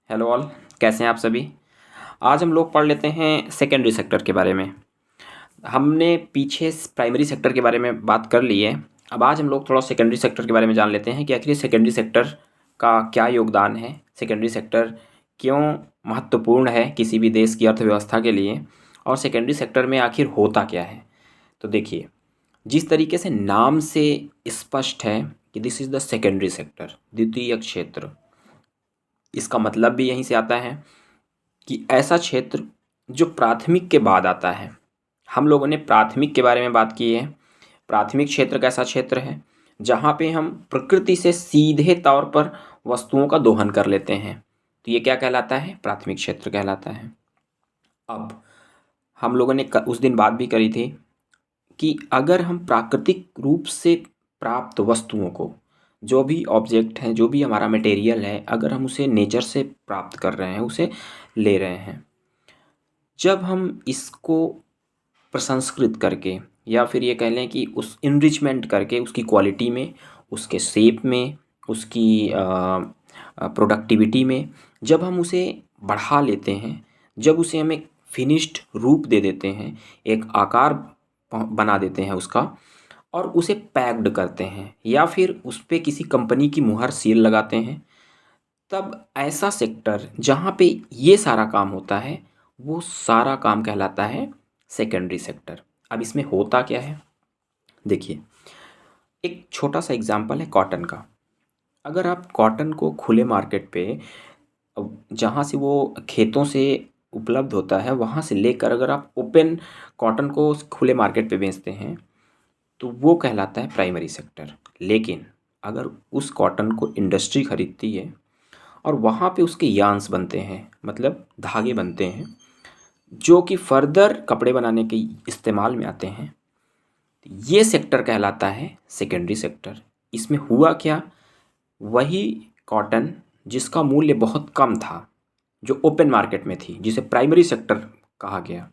Hello all. कैसे हैं आप सभी। आज हम लोग पढ़ लेते हैं सेकेंडरी सेक्टर के बारे में। हमने पीछे प्राइमरी सेक्टर के बारे में बात कर ली है। अब आज हम लोग थोड़ा सेकेंडरी सेक्टर के बारे में जान लेते हैं कि आखिर सेकेंडरी सेक्टर का क्या योगदान है, सेकेंडरी सेक्टर क्यों महत्वपूर्ण है किसी भी देश की अर्थव्यवस्था के लिए, और सेकेंडरी सेक्टर में आखिर होता क्या है। तो देखिए, जिस तरीके से नाम से स्पष्ट है कि this is the secondary sector, द्वितीय क्षेत्र, इसका मतलब भी यहीं से आता है कि ऐसा क्षेत्र जो प्राथमिक के बाद आता है। हम लोगों ने प्राथमिक के बारे में बात की है। प्राथमिक क्षेत्र कैसा क्षेत्र है जहाँ पे हम प्रकृति से सीधे तौर पर वस्तुओं का दोहन कर लेते हैं, तो ये क्या कहलाता है? प्राथमिक क्षेत्र कहलाता है। अब हम लोगों ने उस दिन बात भी करी थी कि अगर हम प्राकृतिक रूप से प्राप्त वस्तुओं को, जो भी ऑब्जेक्ट हैं, जो भी हमारा मटेरियल है, अगर हम उसे नेचर से प्राप्त कर रहे हैं, उसे ले रहे हैं, जब हम इसको प्रसंस्कृत करके या फिर ये कह लें कि उस इनरिचमेंट करके उसकी क्वालिटी में, उसके शेप में, उसकी प्रोडक्टिविटी में जब हम उसे बढ़ा लेते हैं, जब उसे हम एक फिनिश्ड रूप दे देते हैं, एक आकार बना देते हैं उसका, और उसे पैक्ड करते हैं या फिर उस पर किसी कंपनी की मुहर सील लगाते हैं, तब ऐसा सेक्टर जहाँ पे ये सारा काम होता है, वो सारा काम कहलाता है सेकेंडरी सेक्टर। अब इसमें होता क्या है, देखिए, एक छोटा सा एग्जांपल है कॉटन का। अगर आप कॉटन को खुले मार्केट पे, जहाँ से वो खेतों से उपलब्ध होता है, वहाँ से लेकर अगर आप ओपन कॉटन को खुले मार्केट पे बेचते हैं, तो वो कहलाता है प्राइमरी सेक्टर। लेकिन अगर उस कॉटन को इंडस्ट्री खरीदती है और वहाँ पे उसके यार्न्स बनते हैं, मतलब धागे बनते हैं, जो कि फर्दर कपड़े बनाने के इस्तेमाल में आते हैं, ये सेक्टर कहलाता है सेकेंडरी सेक्टर। इसमें हुआ क्या, वही कॉटन जिसका मूल्य बहुत कम था, जो ओपन मार्केट में थी, जिसे प्राइमरी सेक्टर कहा गया,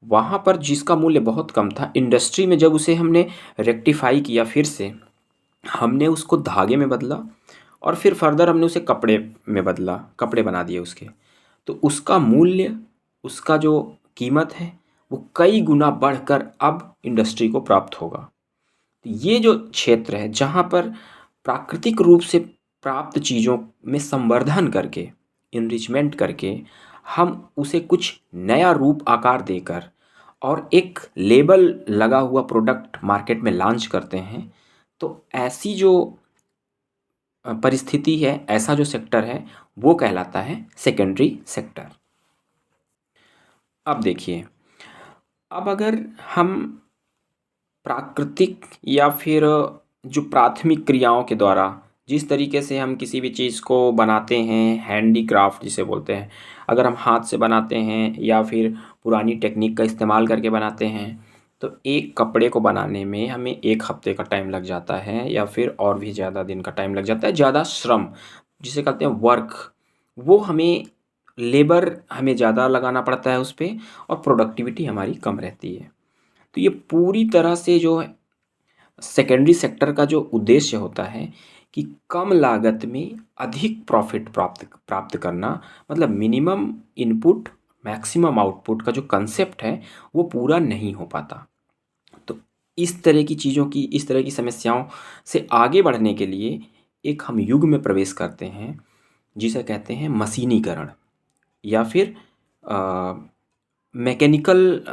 वहाँ पर जिसका मूल्य बहुत कम था, इंडस्ट्री में जब उसे हमने रेक्टिफाई किया, फिर से हमने उसको धागे में बदला और फिर फर्दर हमने उसे कपड़े में बदला, कपड़े बना दिए उसके, तो उसका मूल्य, उसका जो कीमत है, वो कई गुना बढ़कर अब इंडस्ट्री को प्राप्त होगा। तो ये जो क्षेत्र है जहाँ पर प्राकृतिक रूप से प्राप्त चीज़ों में संवर्धन करके, इनरिचमेंट करके, हम उसे कुछ नया रूप आकार देकर और एक लेबल लगा हुआ प्रोडक्ट मार्केट में लॉन्च करते हैं, तो ऐसी जो परिस्थिति है, ऐसा जो सेक्टर है, वो कहलाता है सेकेंडरी सेक्टर। अब देखिए, अब अगर हम प्राकृतिक या फिर जो प्राथमिक क्रियाओं के द्वारा जिस तरीके से हम किसी भी चीज़ को बनाते हैं, हैंडीक्राफ्ट जिसे बोलते हैं, अगर हम हाथ से बनाते हैं या फिर पुरानी टेक्निक का इस्तेमाल करके बनाते हैं, तो एक कपड़े को बनाने में हमें 1 हफ्ते का टाइम लग जाता है या फिर और भी ज़्यादा दिन का टाइम लग जाता है। ज़्यादा श्रम जिसे कहते हैं वर्क, वो हमें, लेबर हमें ज़्यादा लगाना पड़ता है उस पर, और प्रोडक्टिविटी हमारी कम रहती है। तो ये पूरी तरह से जो सेकेंडरी सेक्टर का जो उद्देश्य होता है कि कम लागत में अधिक प्रॉफिट प्राप्त प्राप्त करना, मतलब मिनिमम इनपुट मैक्सिमम आउटपुट का जो कंसेप्ट है, वो पूरा नहीं हो पाता। तो इस तरह की चीज़ों की, इस तरह की समस्याओं से आगे बढ़ने के लिए एक हम युग में प्रवेश करते हैं जिसे कहते हैं मशीनीकरण, या फिर मैकेनिकल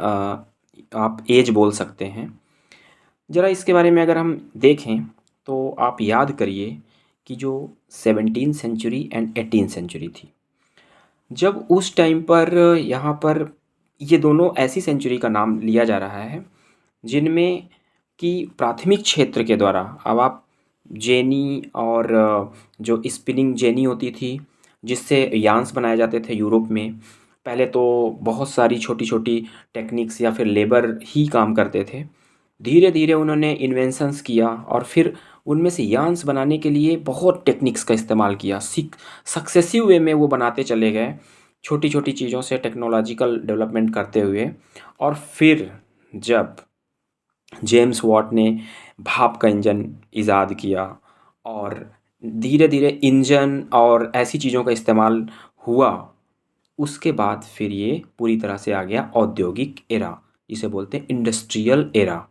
आप एज बोल सकते हैं। ज़रा इसके बारे में अगर हम देखें तो आप याद करिए कि जो 17वीं सेंचुरी एंड 18वीं सेंचुरी थी, जब उस टाइम पर यहाँ पर ये दोनों ऐसी सेंचुरी का नाम लिया जा रहा है जिनमें कि प्राथमिक क्षेत्र के द्वारा, अब आप जेनी और जो स्पिनिंग जेनी होती थी जिससे यार्न्स बनाए जाते थे यूरोप में, पहले तो बहुत सारी छोटी छोटी टेक्निक्स या फिर लेबर ही काम करते थे। धीरे धीरे उन्होंने इन्वेंशंस किया और फिर उनमें से यार्न्स बनाने के लिए बहुत टेक्निक्स का इस्तेमाल किया, सक्सेसिव वे में वो बनाते चले गए, छोटी छोटी चीज़ों से टेक्नोलॉजिकल डेवलपमेंट करते हुए। और फिर जब जेम्स वॉट ने भाप का इंजन ईजाद किया और धीरे धीरे इंजन और ऐसी चीज़ों का इस्तेमाल हुआ उसके बाद फिर ये पूरी तरह से आ गया औद्योगिक एरा, इसे बोलते हैं इंडस्ट्रियल एरा।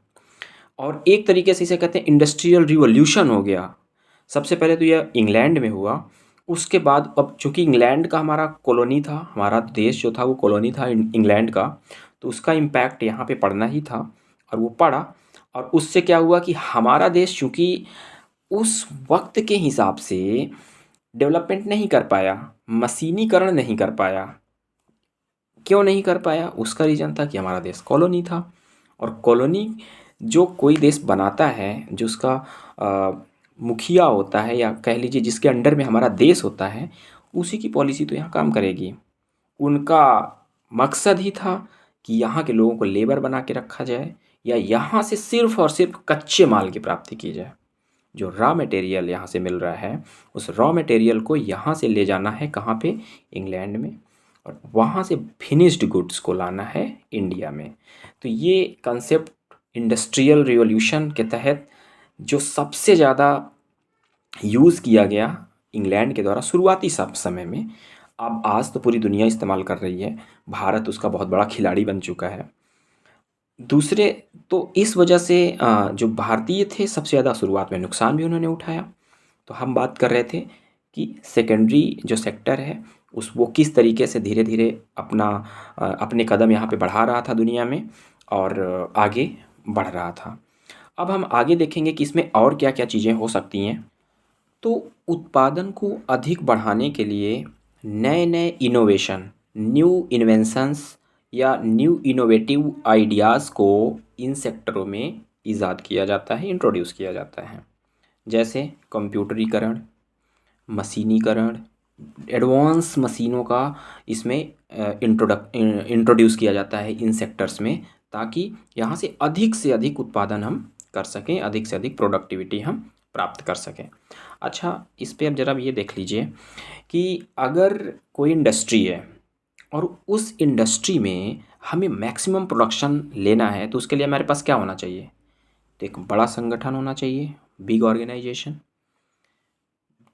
और एक तरीके से इसे कहते हैं इंडस्ट्रियल रिवॉल्यूशन हो गया। सबसे पहले तो यह इंग्लैंड में हुआ, उसके बाद अब चूंकि इंग्लैंड का हमारा कॉलोनी था, हमारा देश जो था वो कॉलोनी था इंग्लैंड का, तो उसका इम्पैक्ट यहाँ पे पड़ना ही था और वो पड़ा। और उससे क्या हुआ कि हमारा देश चूँकि उस वक्त के हिसाब से डेवलपमेंट नहीं कर पाया, मशीनीकरण नहीं कर पाया। क्यों नहीं कर पाया? उसका रीज़न था कि हमारा देश कॉलोनी था, और कॉलोनी जो कोई देश बनाता है, जो उसका मुखिया होता है या कह लीजिए जिसके अंडर में हमारा देश होता है, उसी की पॉलिसी तो यहाँ काम करेगी। उनका मकसद ही था कि यहाँ के लोगों को लेबर बना के रखा जाए या यहाँ से सिर्फ और सिर्फ कच्चे माल की प्राप्ति की जाए। जो रॉ मटेरियल यहाँ से मिल रहा है, उस रॉ मटेरियल को यहाँ से ले जाना है कहाँ पे? इंग्लैंड में, और वहाँ से फिनिश्ड गुड्स को लाना है इंडिया में। तो ये कंसेप्ट इंडस्ट्रियल रिवॉल्यूशन के तहत जो सबसे ज़्यादा यूज़ किया गया इंग्लैंड के द्वारा शुरुआती सब समय में, अब आज तो पूरी दुनिया इस्तेमाल कर रही है, भारत उसका बहुत बड़ा खिलाड़ी बन चुका है। दूसरे तो इस वजह से जो भारतीय थे सबसे ज़्यादा शुरुआत में नुकसान भी उन्होंने उठाया। तो हम बात कर रहे थे कि सेकेंडरी जो सेक्टर है उस वो किस तरीके से धीरे धीरे अपने कदम यहाँ पे बढ़ा रहा था दुनिया में और आगे बढ़ रहा था। अब हम आगे देखेंगे कि इसमें और क्या क्या चीज़ें हो सकती हैं। तो उत्पादन को अधिक बढ़ाने के लिए नए नए इनोवेशन, न्यू इन्वेंशंस या न्यू इनोवेटिव आइडियाज़ को इन सेक्टरों में ईजाद किया जाता है, इंट्रोड्यूस किया जाता है। जैसे कंप्यूटरीकरण, मशीनीकरण, एडवांस मशीनों का इसमें इंट्रोड्यूस किया जाता है इन सेक्टर्स में, ताकि यहाँ से अधिक उत्पादन हम कर सकें, अधिक से अधिक प्रोडक्टिविटी हम प्राप्त कर सकें। अच्छा, इस पे अब ज़रा ये देख लीजिए कि अगर कोई इंडस्ट्री है और उस इंडस्ट्री में हमें मैक्सिमम प्रोडक्शन लेना है, तो उसके लिए हमारे पास क्या होना चाहिए? तो एक बड़ा संगठन होना चाहिए, बिग ऑर्गेनाइजेशन।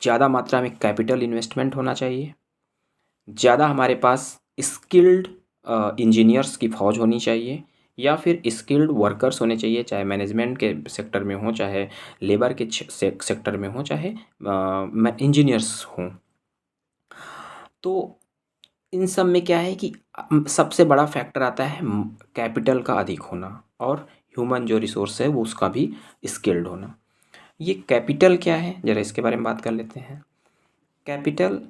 ज़्यादा मात्रा में कैपिटल इन्वेस्टमेंट होना चाहिए। ज़्यादा हमारे पास स्किल्ड इंजीनियर्स की फ़ौज होनी चाहिए, या फिर स्किल्ड वर्कर्स होने चाहिए, चाहे मैनेजमेंट के सेक्टर में हो, चाहे लेबर के सेक्टर में हो, चाहे इंजीनियर्स हों। तो इन सब में क्या है कि सबसे बड़ा फैक्टर आता है कैपिटल का अधिक होना और ह्यूमन जो रिसोर्स है वो उसका भी स्किल्ड होना। ये कैपिटल क्या है, ज़रा इसके बारे में बात कर लेते हैं। कैपिटल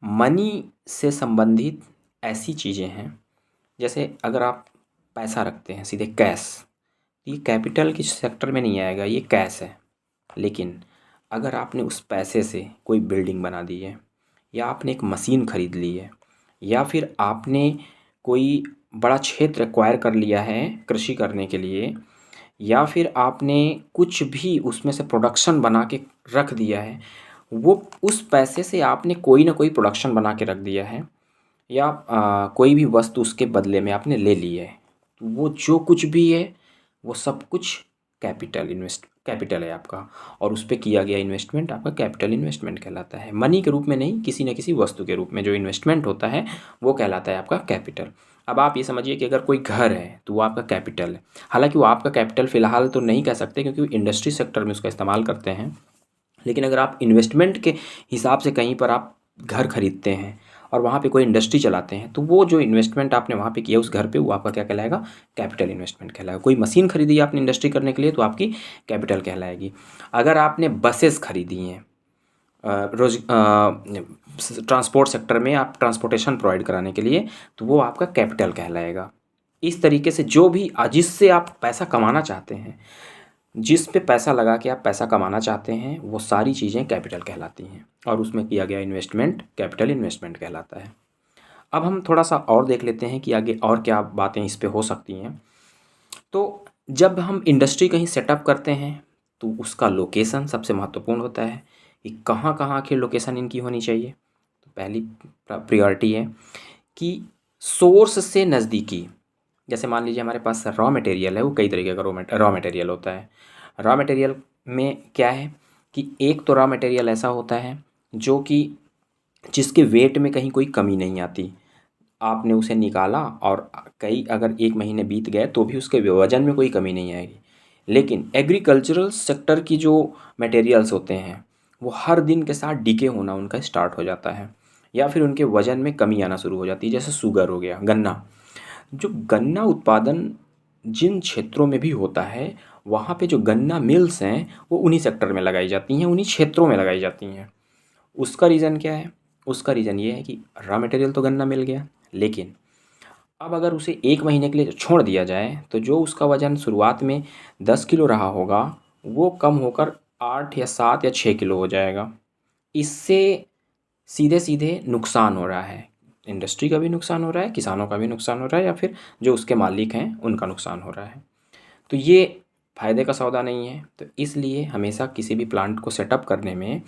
मनी से संबंधित ऐसी चीज़ें हैं, जैसे अगर आप पैसा रखते हैं सीधे कैश, ये कैपिटल के सेक्टर में नहीं आएगा, ये कैश है। लेकिन अगर आपने उस पैसे से कोई बिल्डिंग बना दी है, या आपने एक मशीन खरीद ली है, या फिर आपने कोई बड़ा क्षेत्र एक्वायर कर लिया है कृषि करने के लिए, या फिर आपने कुछ भी उसमें से प्रोडक्शन बना के रख दिया है, वो उस पैसे से आपने कोई ना कोई प्रोडक्शन बना के रख दिया है, या कोई भी वस्तु उसके बदले में आपने ले ली है, तो वो जो कुछ भी है वो सब कुछ कैपिटल है आपका, और उस पर किया गया इन्वेस्टमेंट आपका कैपिटल इन्वेस्टमेंट कहलाता है। मनी के रूप में नहीं, किसी न किसी वस्तु के रूप में जो इन्वेस्टमेंट होता है वो कहलाता है आपका कैपिटल। अब आप ये समझिए कि अगर कोई घर है तो वो आपका कैपिटल है। हालांकि वो आपका कैपिटल फ़िलहाल तो नहीं कह सकते, क्योंकि इंडस्ट्री सेक्टर में उसका इस्तेमाल करते हैं, लेकिन अगर आप इन्वेस्टमेंट के हिसाब से कहीं पर आप घर खरीदते हैं और वहाँ पे कोई इंडस्ट्री चलाते हैं, तो वो जो इन्वेस्टमेंट आपने वहाँ पे किया उस घर पे, वो आपका क्या कहलाएगा? कैपिटल इन्वेस्टमेंट कहलाएगा। कोई मशीन खरीदी आपने इंडस्ट्री करने के लिए, तो आपकी कैपिटल कहलाएगी। अगर आपने बसेस खरीदी हैं, ट्रांसपोर्ट सेक्टर में आप ट्रांसपोर्टेशन प्रोवाइड कराने के लिए, तो वो आपका कैपिटल कहलाएगा। इस तरीके से जो भी जिससे आप पैसा कमाना चाहते हैं, जिस पे पैसा लगा के आप पैसा कमाना चाहते हैं, वो सारी चीज़ें कैपिटल कहलाती हैं, और उसमें किया गया इन्वेस्टमेंट कैपिटल इन्वेस्टमेंट कहलाता है। अब हम थोड़ा सा और देख लेते हैं कि आगे और क्या बातें इस पे हो सकती हैं। तो जब हम इंडस्ट्री कहीं सेटअप करते हैं, तो उसका लोकेशन सबसे महत्वपूर्ण होता है कि कहाँ कहाँ आखिर लोकेशन इनकी होनी चाहिए। तो पहली प्रायोरिटी है कि सोर्स से नज़दीकी। जैसे मान लीजिए हमारे पास रॉ मटेरियल है, वो कई तरीके का रॉ मटेरियल होता है। रॉ मटेरियल में क्या है कि एक तो रॉ मटेरियल ऐसा होता है जो कि जिसके वेट में कहीं कोई कमी नहीं आती। आपने उसे निकाला और कई अगर 1 महीने बीत गए तो भी उसके वज़न में कोई कमी नहीं आएगी। लेकिन एग्रीकल्चरल सेक्टर की जो मटेरियल्स होते हैं, वो हर दिन के साथ डिके होना उनका स्टार्ट हो जाता है या फिर उनके वज़न में कमी आना शुरू हो जाती है। जैसे शुगर हो गया, गन्ना। जो गन्ना उत्पादन जिन क्षेत्रों में भी होता है, वहाँ पे जो गन्ना मिल्स हैं, वो उन्हीं सेक्टर में लगाई जाती हैं, उन्हीं क्षेत्रों में लगाई जाती हैं। उसका रीज़न क्या है? उसका रीज़न ये है कि रॉ मटेरियल तो गन्ना मिल गया, लेकिन अब अगर उसे 1 महीने के लिए छोड़ दिया जाए, तो जो उसका वज़न शुरुआत में 10 किलो रहा होगा, वो कम होकर 8 या 7 या 6 किलो हो जाएगा। इससे सीधे-सीधे नुकसान हो रहा है। इंडस्ट्री का भी नुकसान हो रहा है, किसानों का भी नुकसान हो रहा है या फिर जो उसके मालिक हैं, उनका नुकसान हो रहा है। तो ये फ़ायदे का सौदा नहीं है। तो इसलिए हमेशा किसी भी प्लांट को सेटअप करने में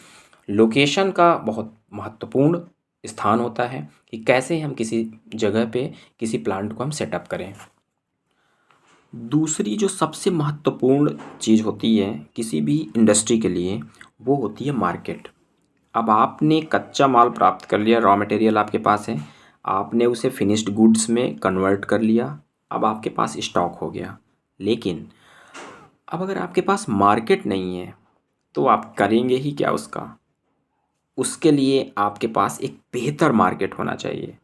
लोकेशन का बहुत महत्वपूर्ण स्थान होता है कि कैसे हम किसी जगह पे किसी प्लांट को हम सेटअप करें। दूसरी जो सबसे महत्वपूर्ण चीज़ होती है किसी भी इंडस्ट्री के लिए, वो होती है मार्केट। अब आपने कच्चा माल प्राप्त कर लिया, रॉ मटेरियल आपके पास है, आपने उसे फिनिश्ड गुड्स में कन्वर्ट कर लिया, अब आपके पास स्टॉक हो गया। लेकिन अब अगर आपके पास मार्केट नहीं है, तो आप करेंगे ही क्या उसका? उसके लिए आपके पास एक बेहतर मार्केट होना चाहिए।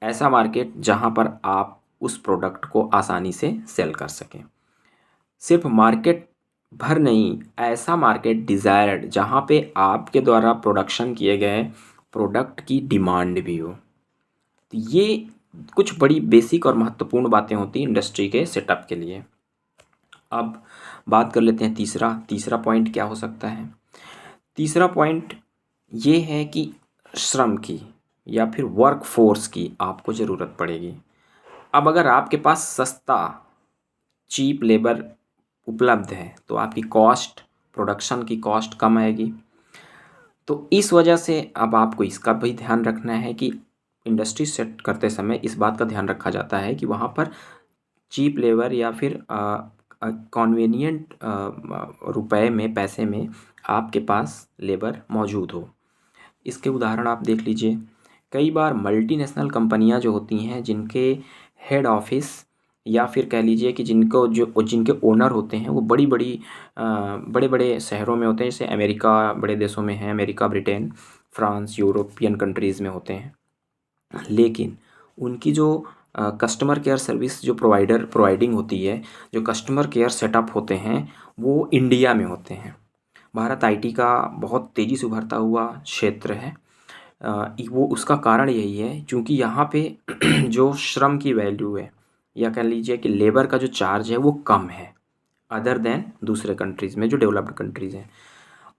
ऐसा मार्केट जहाँ पर आप उस प्रोडक्ट को आसानी से सेल कर सकें। सिर्फ मार्केट भर नहीं, ऐसा मार्केट डिज़ायर्ड जहाँ पे आपके द्वारा प्रोडक्शन किए गए प्रोडक्ट की डिमांड भी हो। तो ये कुछ बड़ी बेसिक और महत्वपूर्ण बातें होती हैं इंडस्ट्री के सेटअप के लिए। अब बात कर लेते हैं तीसरा पॉइंट क्या हो सकता है। तीसरा पॉइंट ये है कि श्रम की या फिर वर्क फोर्स की आपको ज़रूरत पड़ेगी। अब अगर आपके पास सस्ता चीप लेबर उपलब्ध है, तो आपकी कॉस्ट, प्रोडक्शन की कॉस्ट कम आएगी। तो इस वजह से अब आपको इसका भी ध्यान रखना है कि इंडस्ट्री सेट करते समय इस बात का ध्यान रखा जाता है कि वहाँ पर चीप लेबर या फिर कॉन्वीनियंट रुपए में, पैसे में आपके पास लेबर मौजूद हो। इसके उदाहरण आप देख लीजिए। कई बार मल्टीनेशनल कंपनियां जो होती हैं, जिनके हेड ऑफिस या फिर कह लीजिए कि जिनके ओनर होते हैं, वो बड़े बड़े शहरों में होते हैं। जैसे अमेरिका बड़े देशों में है, America, Britain, France, European countries में होते हैं। लेकिन उनकी जो कस्टमर केयर सर्विस जो प्रोवाइडिंग होती है, जो कस्टमर केयर सेटअप होते हैं, वो इंडिया में होते हैं। भारत आईटी का बहुत तेज़ी से उभरता हुआ क्षेत्र है। वो उसका कारण यही है क्योंकि यहाँ पे जो श्रम की वैल्यू है या कह लीजिए कि लेबर का जो चार्ज है वो कम है अदर देन दूसरे कंट्रीज़ में जो डेवलप्ड कंट्रीज़ हैं।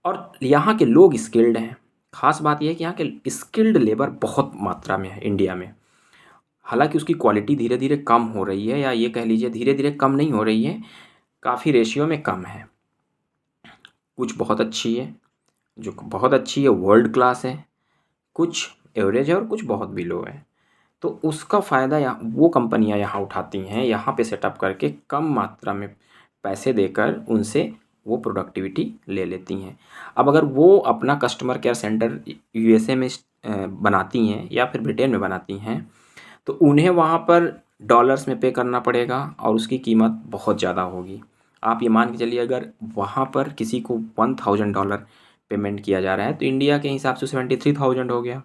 और यहाँ के लोग स्किल्ड हैं। ख़ास बात यह है कि यहाँ के स्किल्ड लेबर बहुत मात्रा में है इंडिया में। हालांकि उसकी क्वालिटी धीरे धीरे कम हो रही है, या ये कह लीजिए धीरे धीरे कम नहीं हो रही है, काफ़ी रेशियो में कम है। कुछ बहुत अच्छी है, जो बहुत अच्छी है वर्ल्ड क्लास है, कुछ एवरेज है और कुछ बहुत बिलो है। तो उसका फ़ायदा यहाँ वो कंपनियाँ यहाँ उठाती हैं, यहाँ पे सेटअप करके कम मात्रा में पैसे देकर उनसे वो प्रोडक्टिविटी ले लेती हैं। अब अगर वो अपना कस्टमर केयर सेंटर यूएसए में बनाती हैं या फिर ब्रिटेन में बनाती हैं, तो उन्हें वहाँ पर डॉलर्स में पे करना पड़ेगा और उसकी कीमत बहुत ज़्यादा होगी। आप ये मान के चलिए, अगर वहाँ पर किसी को $1000 पेमेंट किया जा रहा है, तो इंडिया के हिसाब से 73,000 हो गया।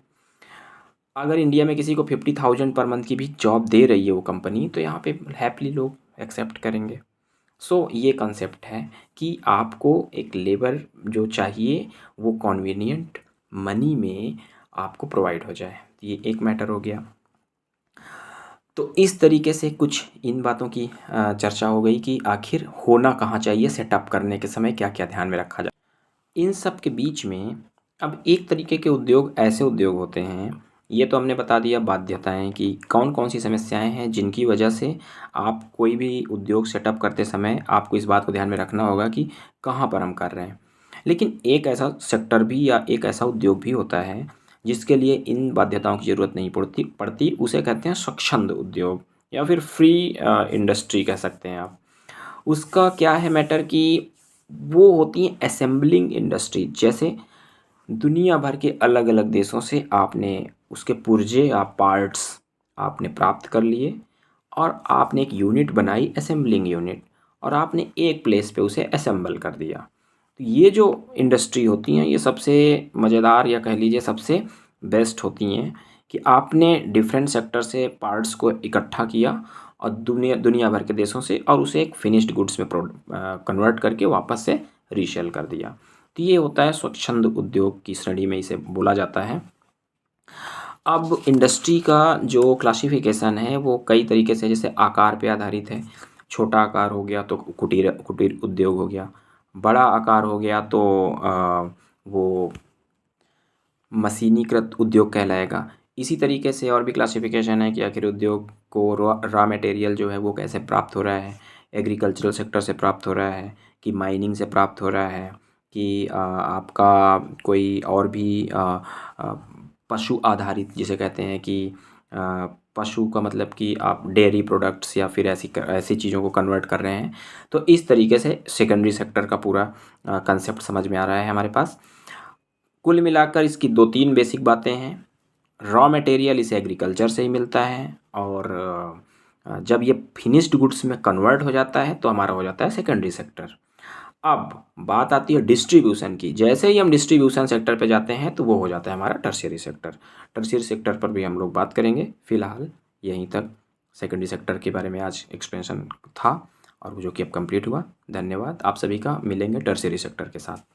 अगर इंडिया में किसी को 50,000 पर मंथ की भी जॉब दे रही है वो कंपनी, तो यहाँ पे हैप्पीली लोग एक्सेप्ट करेंगे। सो ये कंसेप्ट है कि आपको एक लेबर जो चाहिए वो कन्वीनियंट मनी में आपको प्रोवाइड हो जाए। ये एक मैटर हो गया। तो इस तरीके से कुछ इन बातों की चर्चा हो गई कि आखिर होना कहाँ चाहिए, सेटअप करने के समय क्या क्या ध्यान में रखा जाए। इन सब के बीच में अब एक तरीके के उद्योग ऐसे उद्योग होते हैं, ये तो हमने बता दिया बाध्यताएं कि कौन कौन सी समस्याएं हैं जिनकी वजह से आप कोई भी उद्योग सेटअप करते समय आपको इस बात को ध्यान में रखना होगा कि कहाँ पर हम कर रहे हैं। लेकिन एक ऐसा सेक्टर भी या एक ऐसा उद्योग भी होता है जिसके लिए इन बाध्यताओं की ज़रूरत नहीं पड़ती। उसे कहते हैं स्वच्छंद उद्योग या फिर फ्री इंडस्ट्री कह सकते हैं आप। उसका क्या है मैटर कि वो होती है असेंबलिंग इंडस्ट्री। जैसे दुनिया भर के अलग अलग देशों से आपने उसके पुर्जे या पार्ट्स आपने प्राप्त कर लिए और आपने एक यूनिट बनाई, असेंबलिंग यूनिट, और आपने एक प्लेस पे उसे असेंबल कर दिया। तो ये जो इंडस्ट्री होती हैं ये सबसे मज़ेदार या कह लीजिए सबसे बेस्ट होती हैं कि आपने डिफरेंट सेक्टर से पार्ट्स को इकट्ठा किया और दुनिया दुनिया भर के देशों से, और उसे एक फिनिश्ड गुड्स में कन्वर्ट करके वापस से रीसेल कर दिया। तो ये होता है स्वच्छंद उद्योग की श्रेणी में इसे बोला जाता है। अब इंडस्ट्री का जो क्लासिफिकेशन है वो कई तरीके से, जैसे आकार पे आधारित है। छोटा आकार हो गया तो कुटीर कुटीर उद्योग हो गया, बड़ा आकार हो गया तो वो मशीनीकृत उद्योग कहलाएगा। इसी तरीके से और भी क्लासिफिकेशन है कि आखिर उद्योग को रॉ मटेरियल जो है वो कैसे प्राप्त हो रहा है, एग्रीकल्चरल सेक्टर से प्राप्त हो रहा है कि माइनिंग से प्राप्त हो रहा है कि आपका कोई और भी पशु आधारित जिसे कहते हैं कि पशु का मतलब कि आप डेयरी प्रोडक्ट्स या फिर ऐसी ऐसी चीज़ों को कन्वर्ट कर रहे हैं। तो इस तरीके से सेकेंडरी सेक्टर का पूरा कंसेप्ट समझ में आ रहा है हमारे पास। कुल मिलाकर इसकी दो तीन बेसिक बातें हैं। रॉ मटेरियल इसे एग्रीकल्चर से ही मिलता है, और जब ये फिनिश्ड गुड्स में कन्वर्ट हो जाता है तो हमारा हो जाता है सेकेंडरी सेक्टर। अब बात आती है डिस्ट्रीब्यूशन की। जैसे ही हम डिस्ट्रीब्यूशन सेक्टर पे जाते हैं तो वो हो जाता है हमारा टर्शियरी सेक्टर। टर्शियरी सेक्टर पर भी हम लोग बात करेंगे। फिलहाल यहीं तक सेकेंडरी सेक्टर के बारे में आज एक्सप्लेनेशन था, और वो जो कि अब कंप्लीट हुआ। धन्यवाद आप सभी का। मिलेंगे टर्शियरी सेक्टर के साथ।